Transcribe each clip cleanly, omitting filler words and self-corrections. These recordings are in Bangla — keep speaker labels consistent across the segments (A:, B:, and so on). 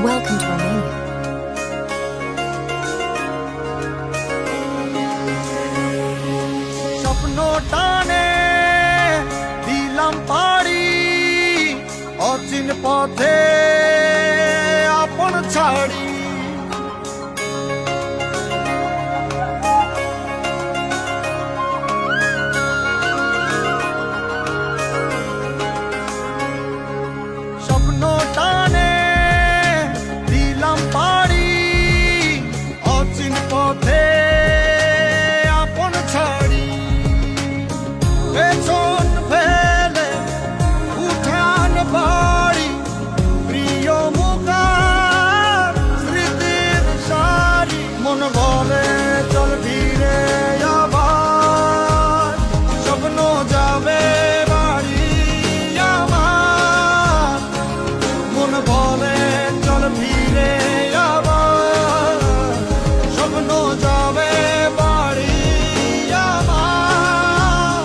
A: Welcome to Romania.
B: স্বপ্ন টানে দিলাম পাড়ি অচিন পথে আপন ছাড়ি স্বপ্ন টানে দিলাম পাড়ি অচিন পথে আপন ছাড়ি পেছন ফেলে উঠান বাড়ি প্রিয় মুখার স্মৃতির সারি মন বলে চল ফিরে আবার স্বপ্ন যাবে বাড়ি আমার মন বলে চল ফিরে আবার স্বপ্ন যাবে বাড়ি আমার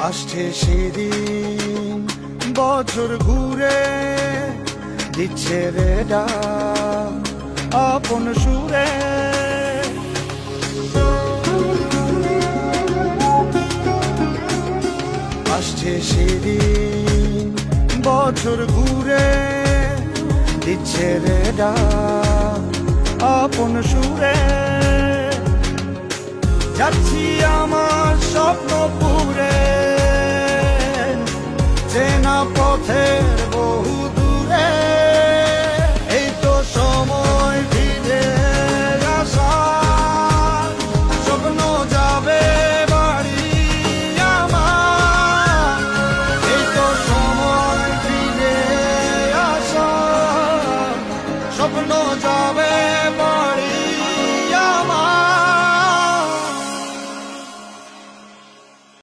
B: আসছে সেদিন বছর ঘুরে দিচ্ছে রে ডাক আপন সুরে আসছে সেদিন বছর ঘুরে দিচ্ছে রে ডাক আপন সুরে যাচ্ছি আমার স্বপ্ন পুরে চেনা পথের বহু দূরে এই তো সময় ফিরে আসার স্বপ্ন যাবে বাড়ি আমার এই তো সময় ফিরে আসার স্বপ্ন যাবে